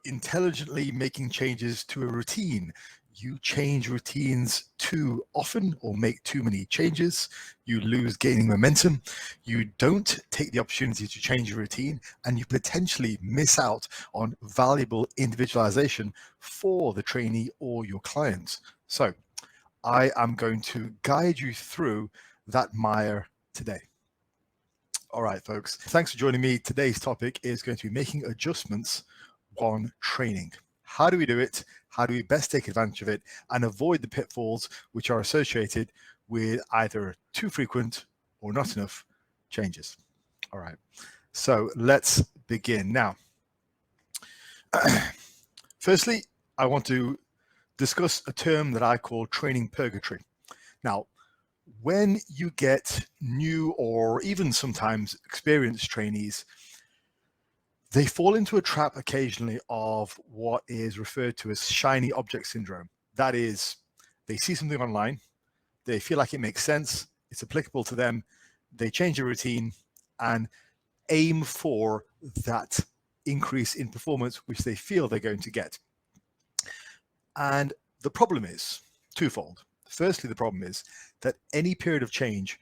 intelligently making changes to a routine. You change routines too often or make too many changes, you lose gaining momentum, you don't take the opportunity to change your routine, and you potentially miss out on valuable individualization for the trainee or your client. So I am going to guide you through that mire today. All right, folks, thanks for joining me. Today's topic is going to be making adjustments on training. How do we do it? How do we best take advantage of it and avoid the pitfalls which are associated with either too frequent or not enough changes? All right, so let's begin. Now, firstly, I want to discuss a term that I call training purgatory. Now, when you get new or even sometimes experienced trainees, they fall into a trap occasionally of what is referred to as shiny object syndrome. That is, they see something online, they feel like it makes sense, it's applicable to them, they change their routine and aim for that increase in performance which they feel they're going to get. And the problem is twofold. Firstly, the problem is that any period of change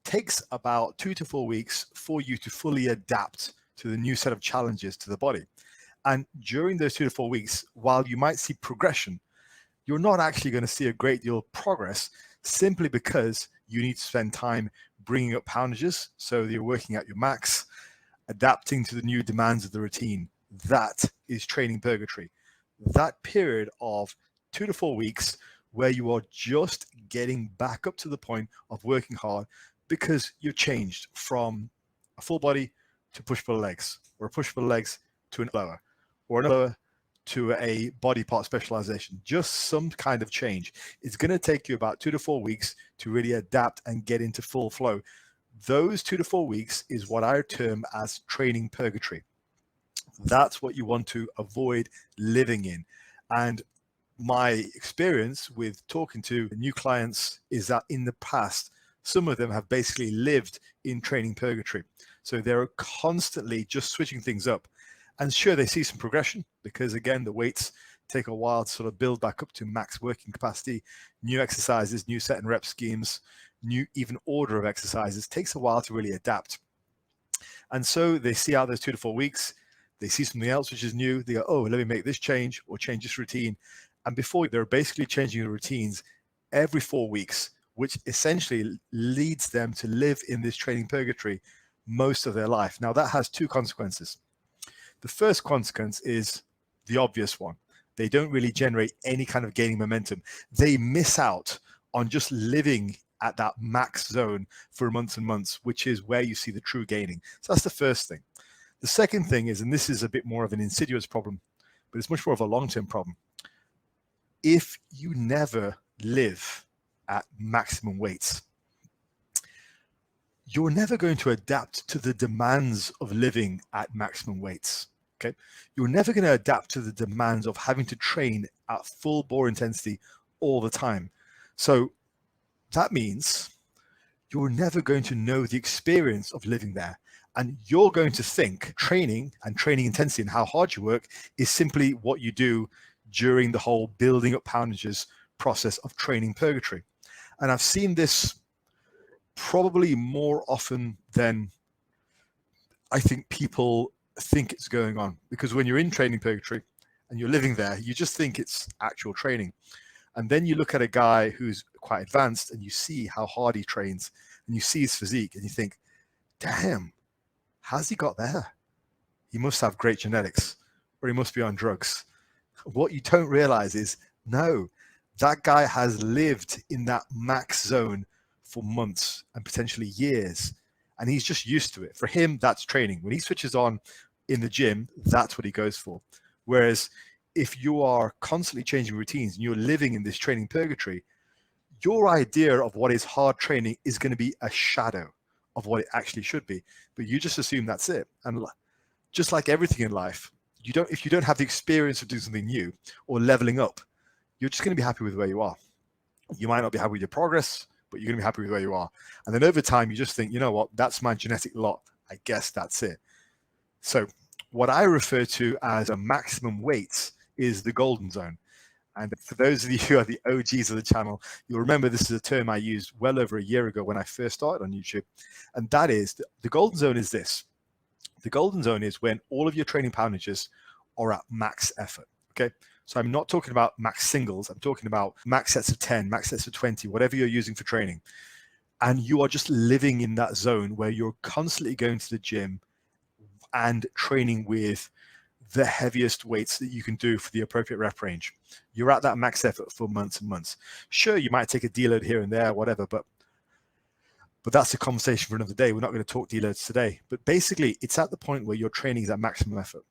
takes about 2 to 4 weeks for you to fully adapt to the new set of challenges to the body. And during those 2 to 4 weeks, while you might see progression, you're not actually going to see a great deal of progress simply because you need to spend time bringing up poundages so that you're working at your max, adapting to the new demands of the routine. That is training purgatory. That period of 2 to 4 weeks where you are just getting back up to the point of working hard because you've changed from a full body to push-pull legs, or a push-pull legs to an lower, or an lower to a body part specialization. Just some kind of change. It's going to take you about 2 to 4 weeks to really adapt and get into full flow. Those 2 to 4 weeks is what I term as training purgatory. That's what you want to avoid living in. And my experience with talking to new clients is that in the past, some of them have basically lived in training purgatory. So they're constantly just switching things up. And sure, they see some progression because, again, the weights take a while to sort of build back up to max working capacity. New exercises, new set and rep schemes, new even order of exercises takes a while to really adapt. And so they see out those 2 to 4 weeks. They see something else which is new. They go, oh, let me make this change or change this routine. And before, they're basically changing the routines every 4 weeks, which essentially leads them to live in this training purgatory most of their life. Now, that has two consequences. The first consequence is the obvious one. They don't really generate any kind of gaining momentum. They miss out on just living at that max zone for months and months, which is where you see the true gaining. So that's the first thing. The second thing is, and this is a bit more of an insidious problem, but it's much more of a long-term problem. If you never live at maximum weights, you're never going to adapt to the demands of living at maximum weights. Okay, you're never going to adapt to the demands of having to train at full bore intensity all the time. So that means you're never going to know the experience of living there. And you're going to think training and training intensity and how hard you work is simply what you do during the whole building up poundages process of training purgatory. And I've seen this probably more often than I think people think it's going on, because when you're in training purgatory and you're living there, you just think it's actual training. And then you look at a guy who's quite advanced and you see how hard he trains and you see his physique and you think, damn, how's he got there? He must have great genetics or he must be on drugs. What you don't realize is, no, that guy has lived in that max zone for months and potentially years, and he's just used to it. For him, that's training. When he switches on in the gym, that's what he goes for. Whereas if you are constantly changing routines and you're living in this training purgatory, your idea of what is hard training is going to be a shadow of what it actually should be. But you just assume that's it. And just like everything in life, if you don't have the experience of doing something new or leveling up, you're just going to be happy with where you are. You might not be happy with your progress, but you're going to be happy with where you are. And then over time, you just think, you know what, that's my genetic lot. I guess that's it. So what I refer to as a maximum weight is the golden zone. And for those of you who are the OGs of the channel, you'll remember this is a term I used well over a year ago when I first started on YouTube. And that is the golden zone is this. The golden zone is when all of your training poundages are at max effort. Okay. So I'm not talking about max singles. I'm talking about max sets of 10, max sets of 20, whatever you're using for training. And you are just living in that zone where you're constantly going to the gym and training with the heaviest weights that you can do for the appropriate rep range. You're at that max effort for months and months. Sure, you might take a deload here and there, whatever, but that's a conversation for another day. We're not going to talk deloads today. But basically, it's at the point where your training is at maximum effort.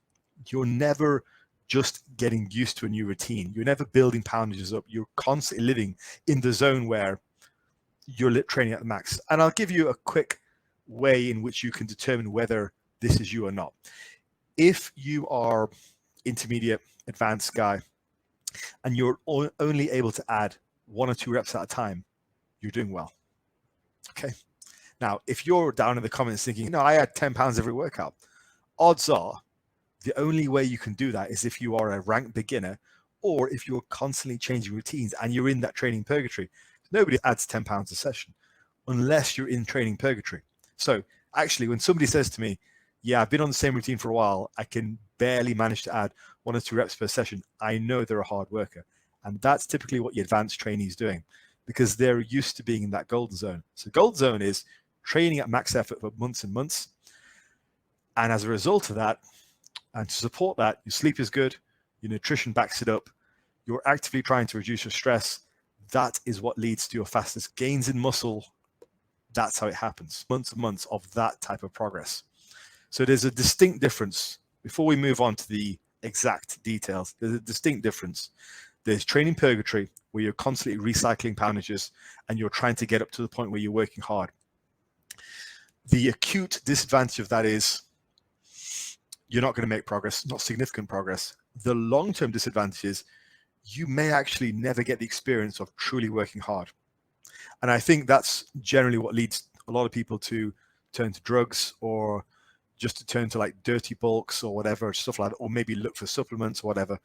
You're never just getting used to a new routine. You're never building poundages up. You're constantly living in the zone where you're training at the max. And I'll give you a quick way in which you can determine whether this is you or not. If you are intermediate, advanced guy, and you're only able to add 1 or 2 reps at a time, you're doing well. Okay. Now, if you're down in the comments thinking, no, I add 10 pounds every workout, odds are the only way you can do that is if you are a ranked beginner or if you're constantly changing routines and you're in that training purgatory. Nobody adds 10 pounds a session unless you're in training purgatory. So actually, when somebody says to me, yeah, I've been on the same routine for a while, I can barely manage to add 1 or 2 reps per session, I know they're a hard worker. And that's typically what your advanced trainee is doing because they're used to being in that golden zone. So golden zone is training at max effort for months and months. And as a result of that, and to support that, your sleep is good, your nutrition backs it up, you're actively trying to reduce your stress. That is what leads to your fastest gains in muscle. That's how it happens. Months and months of that type of progress. So there's a distinct difference. Before we move on to the exact details, there's a distinct difference. There's training purgatory, where you're constantly recycling poundages and you're trying to get up to the point where you're working hard. The acute disadvantage of that is you're not going to make progress, not significant progress. The long-term disadvantage is you may actually never get the experience of truly working hard. And I think that's generally what leads a lot of people to turn to drugs or just to turn to like dirty bulks or whatever, stuff like that, or maybe look for supplements or whatever.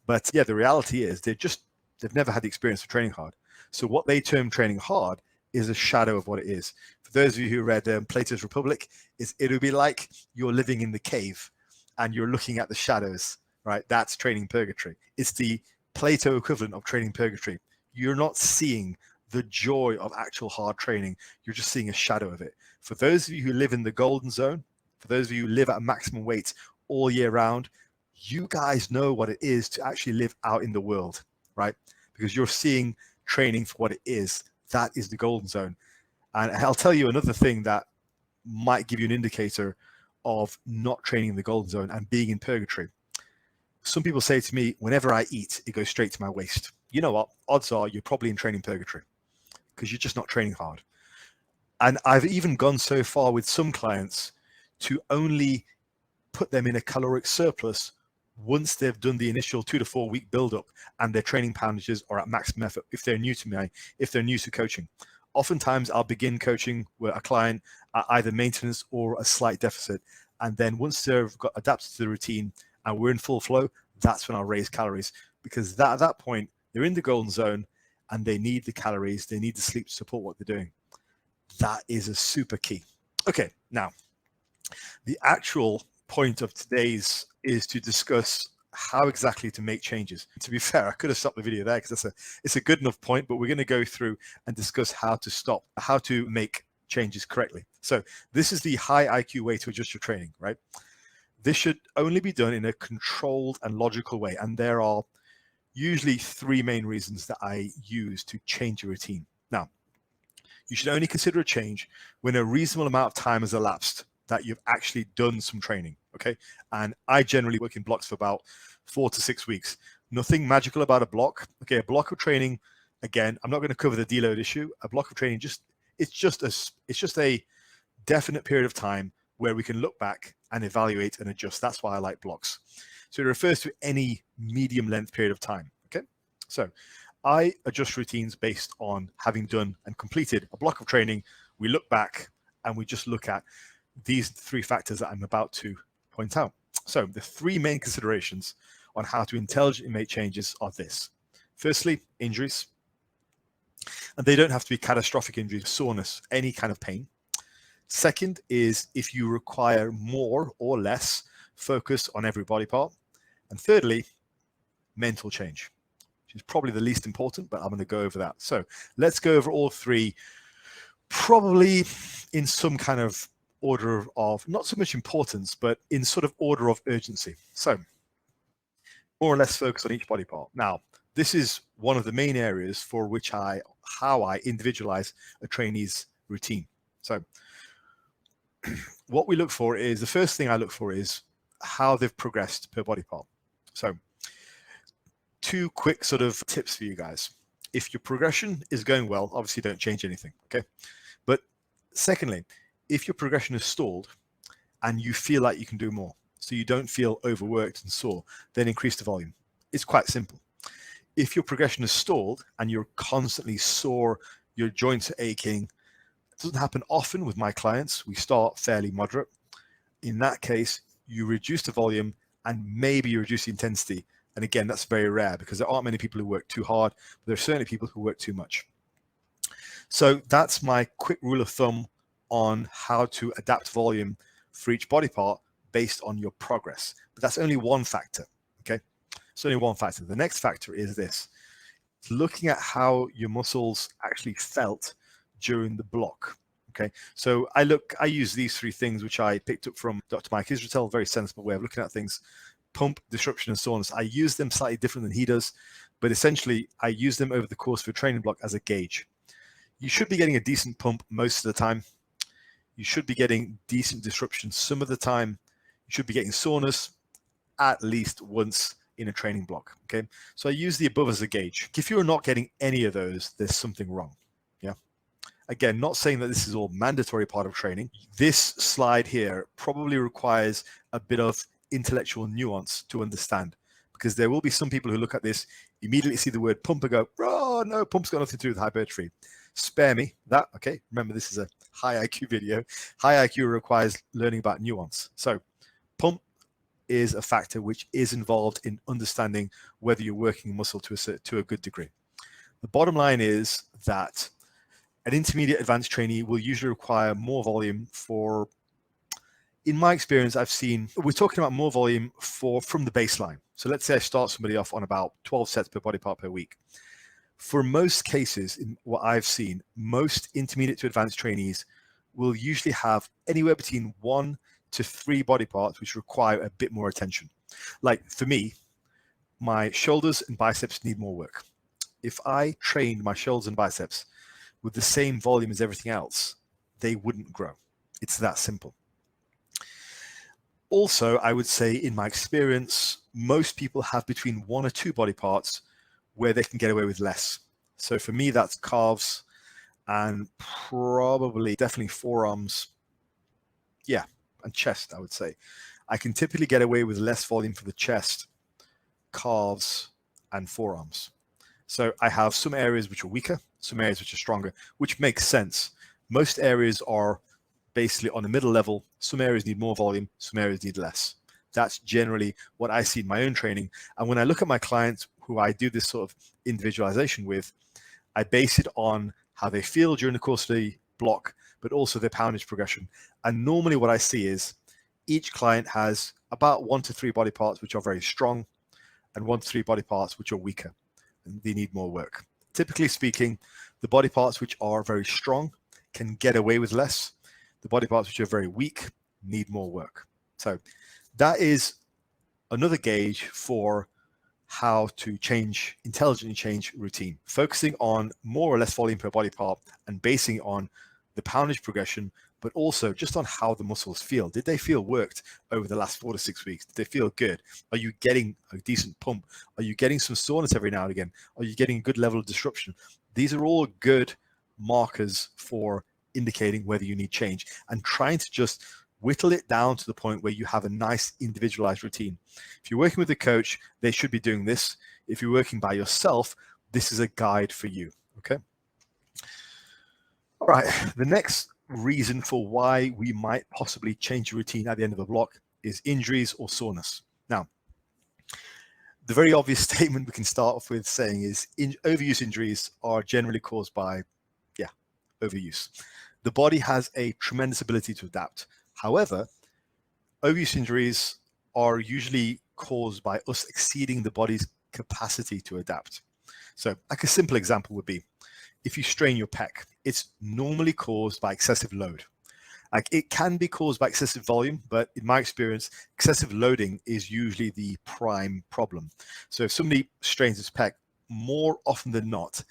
But yeah, the reality is they've never had the experience of training hard. So what they term training hard is a shadow of what it is. For those of you who read Plato's Republic, it'll be like you're living in the cave and you're looking at the shadows, right? That's training purgatory. It's the Plato equivalent of training purgatory. You're not seeing the joy of actual hard training. You're just seeing a shadow of it. For those of you who live in the golden zone, for those of you who live at maximum weight all year round, you guys know what it is to actually live out in the world, right? Because you're seeing training for what it is. That is the golden zone. And I'll tell you another thing that might give you an indicator of not training in the golden zone and being in purgatory. Some people say to me, whenever I eat, it goes straight to my waist. You know what? Odds are you're probably in training purgatory because you're just not training hard. And I've even gone so far with some clients to only put them in a caloric surplus once they've done the initial 2 to 4 week build-up and their training poundages are at maximum effort if they're new to me, if they're new to coaching. Oftentimes, I'll begin coaching with a client at either maintenance or a slight deficit. And then once they've got adapted to the routine and we're in full flow, that's when I'll raise calories because at that point, they're in the golden zone and they need the calories, they need the sleep to support what they're doing. That is a super key. Okay, now, the actual point of today's is to discuss how exactly to make changes. To be fair, I could have stopped the video there because it's a good enough point, but we're going to go through and discuss how to make changes correctly. So this is the high IQ way to adjust your training, right? This should only be done in a controlled and logical way. And there are usually 3 main reasons that I use to change your routine. Now, you should only consider a change when a reasonable amount of time has elapsed that you've actually done some training, okay? And I generally work in blocks for about 4 to 6 weeks. Nothing magical about a block. Okay, a block of training, again, I'm not going to cover the deload issue. A block of training, it's just a definite period of time where we can look back and evaluate and adjust. That's why I like blocks. So it refers to any medium length period of time, okay? So I adjust routines based on having done and completed a block of training. We look back and we just look at these 3 factors that I'm about to point out. So the three main considerations on how to intelligently make changes are this. Firstly, injuries. And they don't have to be catastrophic injuries, soreness, any kind of pain. Second is if you require more or less focus on every body part. And thirdly, mental change, which is probably the least important, but I'm going to go over that. So let's go over all three, probably in some kind of order of, not so much importance, but in sort of order of urgency. So more or less focus on each body part. Now, this is one of the main areas for which how I individualize a trainee's routine. So what we look for is, the first thing I look for is how they've progressed per body part. So two quick sort of tips for you guys. If your progression is going well, obviously don't change anything, okay? But secondly, if your progression is stalled and you feel like you can do more, so you don't feel overworked and sore, then increase the volume. It's quite simple. If your progression is stalled and you're constantly sore, your joints are aching, it doesn't happen often with my clients. We start fairly moderate. In that case, you reduce the volume and maybe you reduce the intensity. And again, that's very rare because there aren't many people who work too hard, but there are certainly people who work too much. So that's my quick rule of thumb on how to adapt volume for each body part based on your progress. But that's only one factor, okay? It's only one factor. The next factor is this. It's looking at how your muscles actually felt during the block, okay? So I use these three things, which I picked up from Dr. Mike Israetel, very sensible way of looking at things: pump, disruption, and soreness. I use them slightly different than he does, but essentially I use them over the course of a training block as a gauge. You should be getting a decent pump most of the time. You should be getting decent disruption some of the time. You should be getting soreness at least once in a training block, okay? So I use the above as a gauge. If you're not getting any of those, there's something wrong, yeah? Again, not saying that this is all mandatory part of training. This slide here probably requires a bit of intellectual nuance to understand, because there will be some people who look at this, immediately see the word pump and go, oh no, pump's got nothing to do with hypertrophy. Spare me that, okay? Remember, this is a high IQ video. High IQ requires learning about nuance. So pump is a factor which is involved in understanding whether you're working muscle to a good degree. The bottom line is that an intermediate advanced trainee will usually require more volume for, in my experience, I've seen, we're talking about more volume from the baseline. So let's say I start somebody off on about 12 sets per body part per week. For most cases, in what I've seen, most intermediate to advanced trainees will usually have anywhere between 1 to 3 body parts which require a bit more attention. Like for me, my shoulders and biceps need more work. If I trained my shoulders and biceps with the same volume as everything else, they wouldn't grow. It's that simple. Also, I would say in my experience, most people have between 1 or 2 body parts where they can get away with less. So for me, that's calves and definitely forearms. Yeah, and chest, I would say. I can typically get away with less volume for the chest, calves, and forearms. So I have some areas which are weaker, some areas which are stronger, which makes sense. Most areas are basically on the middle level. Some areas need more volume, some areas need less. That's generally what I see in my own training. And when I look at my clients who I do this sort of individualization with, I base it on how they feel during the course of the block, but also their poundage progression. And normally what I see is each client has about 1 to 3 body parts which are very strong and 1 to 3 body parts which are weaker and they need more work. Typically speaking, the body parts which are very strong can get away with less. The body parts which are very weak need more work. So that is another gauge for how to intelligently change routine, focusing on more or less volume per body part and basing it on the poundage progression, but also just on how the muscles feel. Did they feel worked over the last 4 to 6 weeks? Did they feel good? Are you getting a decent pump? Are you getting some soreness every now and again? Are you getting a good level of disruption? These are all good markers for indicating whether you need change and trying to just whittle it down to the point where you have a nice individualized routine. If you're working with a coach, they should be doing this. If you're working by yourself, this is a guide for you, okay? All right, the next reason for why we might possibly change a routine at the end of a block is injuries or soreness. Now, the very obvious statement we can start off with saying is overuse injuries are generally caused by, overuse. The body has a tremendous ability to adapt. However, overuse injuries are usually caused by us exceeding the body's capacity to adapt. So, like a simple example would be, if you strain your pec, it's normally caused by excessive load. Like, it can be caused by excessive volume, but in my experience, excessive loading is usually the prime problem. So if somebody strains his pec, more often than not,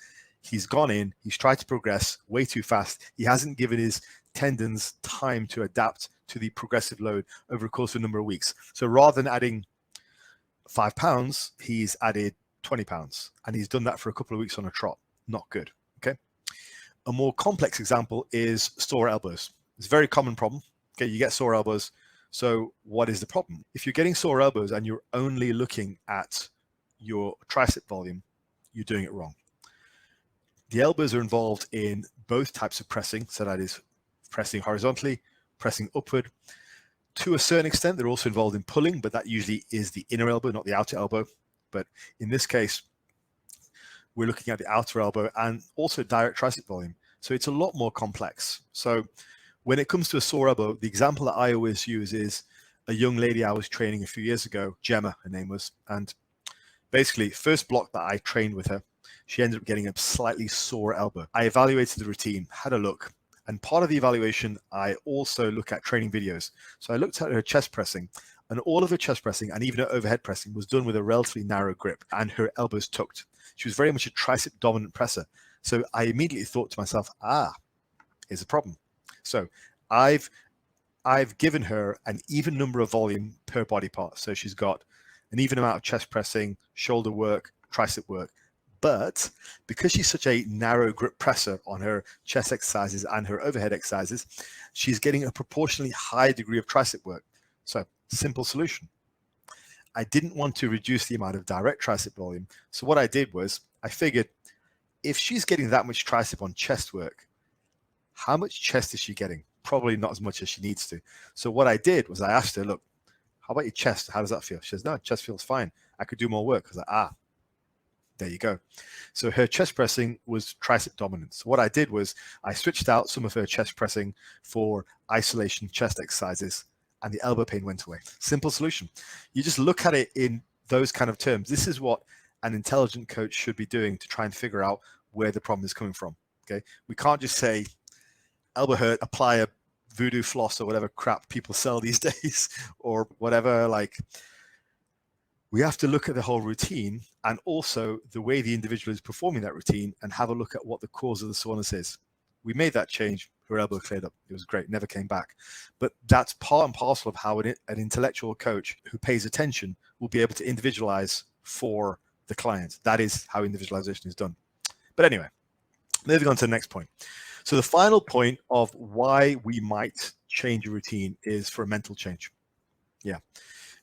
he's gone in, he's tried to progress way too fast. He hasn't given his tendons time to adapt to the progressive load over the course of a number of weeks. So rather than adding 5 pounds, he's added 20 pounds, and he's done that for a couple of weeks on a trot. Not good. Okay. A more complex example is sore elbows. It's a very common problem. Okay, you get sore elbows. So what is the problem? If you're getting sore elbows and you're only looking at your tricep volume, you're doing it wrong. The elbows are involved in both types of pressing. So that is pressing horizontally, pressing upward. To a certain extent, they're also involved in pulling, but that usually is the inner elbow, not the outer elbow. But in this case, we're looking at the outer elbow and also direct tricep volume. So it's a lot more complex. So when it comes to a sore elbow, the example that I always use is a young lady I was training a few years ago, Gemma, her name was, and basically first block that I trained with her, she ended up getting a slightly sore elbow. I evaluated the routine, had a look, and part of the evaluation, I also look at training videos. So I looked at her chest pressing, and all of her chest pressing and even her overhead pressing was done with a relatively narrow grip and her elbows tucked. She was very much a tricep dominant presser. So I immediately thought to myself, here's a problem. So I've given her an even number of volume per body part. So she's got an even amount of chest pressing, shoulder work, tricep work. But because she's such a narrow grip presser on her chest exercises and her overhead exercises, she's getting a proportionally high degree of tricep work. So simple solution. I didn't want to reduce the amount of direct tricep volume. So what I did was I figured if she's getting that much tricep on chest work, how much chest is she getting? Probably not as much as she needs to. So what I did was I asked her, look, how about your chest? How does that feel? She says, no, chest feels fine. I could do more work. I was like, there you go. So her chest pressing was tricep dominant. So what I did was I switched out some of her chest pressing for isolation chest exercises, and the elbow pain went away. Simple solution. You just look at it in those kind of terms. This is what an intelligent coach should be doing to try and figure out where the problem is coming from. Okay. We can't just say, elbow hurt, apply a voodoo floss or whatever crap people sell these days or whatever. Like, we have to look at the whole routine and also the way the individual is performing that routine and have a look at what the cause of the soreness is. We made that change. Her elbow cleared up. It was great. Never came back. But that's part and parcel of how an intellectual coach who pays attention will be able to individualize for the client. That is how individualization is done. But anyway, moving on to the next point. So the final point of why we might change a routine is for a mental change. Yeah.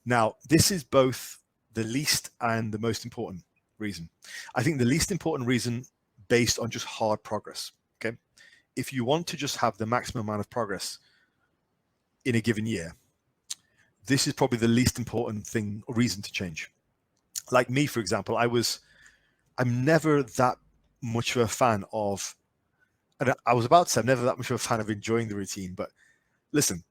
Now, this is both the least and the most important reason. I think the least important reason based on just hard progress. Okay. If you want to just have the maximum amount of progress in a given year, this is probably the least important thing or reason to change. Like me, for example, I'm never that much of a fan of, and I was about to say I'm never that much of a fan of enjoying the routine, but listen,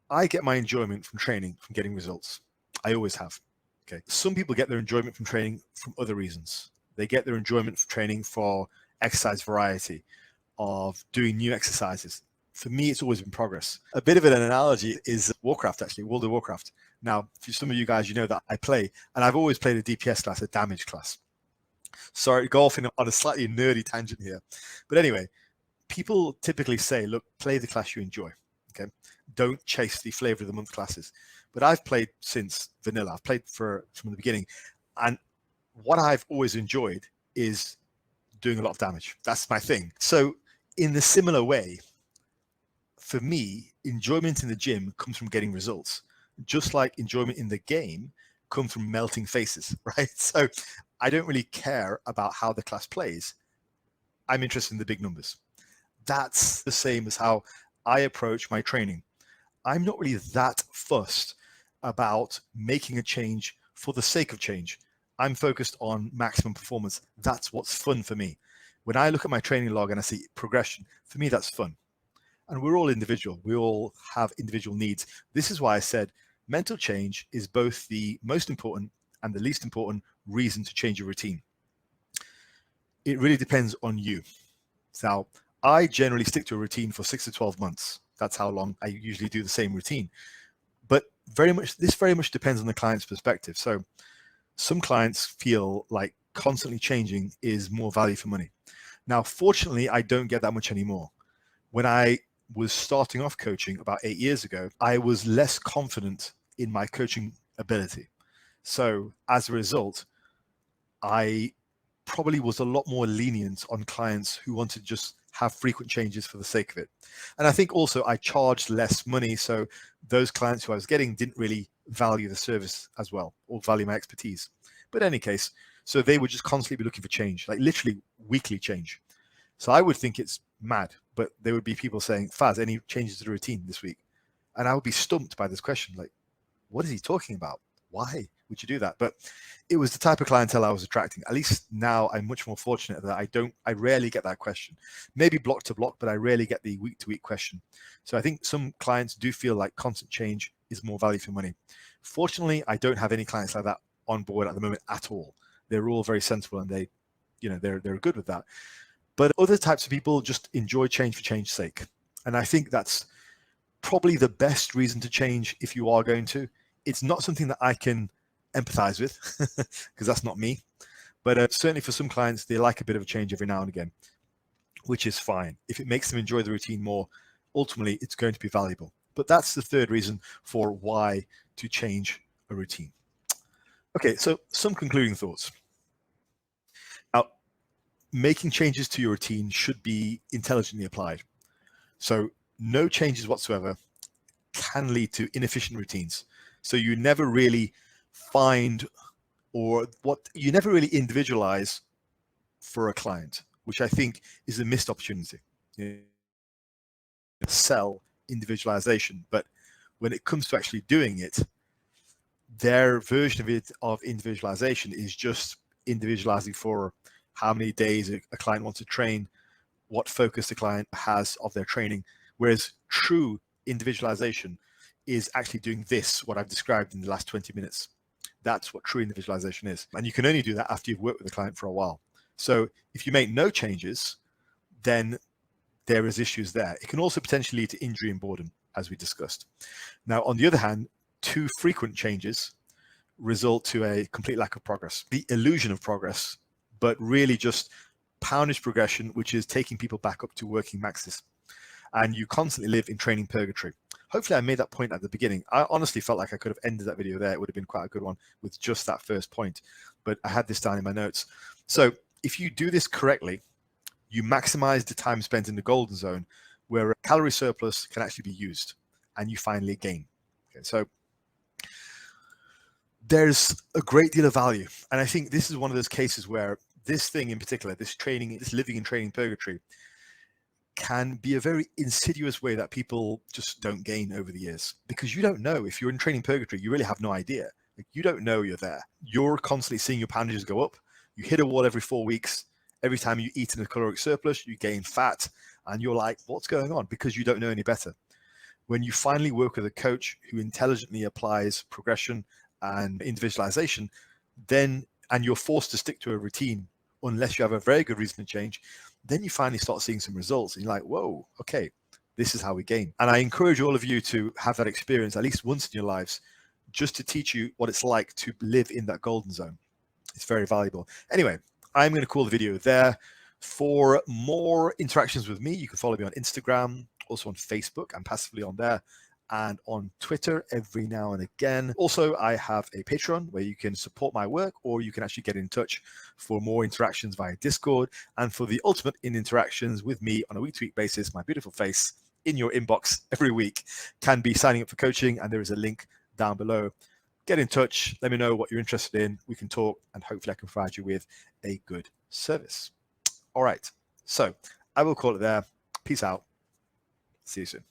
I get my enjoyment from training, from getting results. I always have. Okay. Some people get their enjoyment from training from other reasons. They get their enjoyment from training for exercise variety, of doing new exercises. For me, it's always been progress. A bit of an analogy is Warcraft, actually, World of Warcraft. Now, for some of you guys, you know that I play, and I've always played a DPS class, a damage class. Sorry, go off on a slightly nerdy tangent here. But anyway, people typically say, look, play the class you enjoy. Okay. Don't chase the flavor of the month classes. But I've played since vanilla. I've played from the beginning. And what I've always enjoyed is doing a lot of damage. That's my thing. So in the similar way, for me, enjoyment in the gym comes from getting results, just like enjoyment in the game comes from melting faces, right? So I don't really care about how the class plays. I'm interested in the big numbers. That's the same as how I approach my training. I'm not really that fussed about making a change for the sake of change. I'm focused on maximum performance. That's what's fun for me. When I look at my training log and I see progression, for me, that's fun. And we're all individual. We all have individual needs. This is why I said mental change is both the most important and the least important reason to change your routine. It really depends on you. So I generally stick to a routine for 6 to 12 months. That's how long I usually do the same routine. But this very much depends on the client's perspective. So some clients feel like constantly changing is more value for money. Now, fortunately, I don't get that much anymore. When I was starting off coaching about 8 years ago, I was less confident in my coaching ability. So as a result, I probably was a lot more lenient on clients who wanted to just have frequent changes for the sake of it. And I think also I charged less money. So those clients who I was getting didn't really value the service as well or value my expertise. But in any case, so they would just constantly be looking for change, like literally weekly change. So I would think it's mad, but there would be people saying, Faz, any changes to the routine this week? And I would be stumped by this question. Like, what is he talking about? Why would you do that? But it was the type of clientele I was attracting. At least now I'm much more fortunate that I rarely get that question. Maybe block to block, but I rarely get the week to week question. So I think some clients do feel like constant change is more value for money. Fortunately, I don't have any clients like that on board at the moment at all. They're all very sensible and they're good with that. But other types of people just enjoy change for change's sake. And I think that's probably the best reason to change if you are going to. It's not something that I can empathize with because that's not me. But certainly for some clients, they like a bit of a change every now and again, which is fine. If it makes them enjoy the routine more, ultimately it's going to be valuable. But that's the third reason for why to change a routine. Okay, so some concluding thoughts. Now, making changes to your routine should be intelligently applied. So no changes whatsoever can lead to inefficient routines. So you never really find you never really individualize for a client, which I think is a missed opportunity. Sell individualization, but when it comes to actually doing it, their version of individualization is just individualizing for how many days a client wants to train, what focus the client has of their training, whereas true individualization is actually doing what I've described in the last 20 minutes. That's what true individualization is. And you can only do that after you've worked with the client for a while. So if you make no changes, then there is issues there. It can also potentially lead to injury and boredom, as we discussed. Now, on the other hand, too frequent changes result to a complete lack of progress, the illusion of progress, but really just poundage progression, which is taking people back up to working maxes. And you constantly live in training purgatory. Hopefully I made that point at the beginning. I honestly felt like I could have ended that video there. It would have been quite a good one with just that first point, but I had this down in my notes. So if you do this correctly, you maximize the time spent in the golden zone where a calorie surplus can actually be used and you finally gain. Okay, so there's a great deal of value. And I think this is one of those cases where this thing in particular, this living in training purgatory, can be a very insidious way that people just don't gain over the years, because you don't know. If you're in training purgatory, you really have no idea. Like, you don't know you're there. You're constantly seeing your poundages go up. You hit a wall every 4 weeks. Every time you eat in a caloric surplus, you gain fat, and you're like, what's going on? Because you don't know any better. When you finally work with a coach who intelligently applies progression and individualization, and you're forced to stick to a routine unless you have a very good reason to change, then you finally start seeing some results and you're like, whoa, okay, this is how we gain. And I encourage all of you to have that experience at least once in your lives, just to teach you what it's like to live in that golden zone. It's very valuable. Anyway, I'm going to call the video there. For more interactions with me, you can follow me on Instagram, also on Facebook. I'm passively on there, and on Twitter every now and again. Also, I have a Patreon where you can support my work, or you can actually get in touch for more interactions via Discord. And for the ultimate in interactions with me on a week-to-week basis, my beautiful face in your inbox every week can be signing up for coaching, and there is a link down below. Get in touch, let me know what you're interested in, we can talk, and hopefully I can provide you with a good service. All right, so I will call it there. Peace out. See you soon.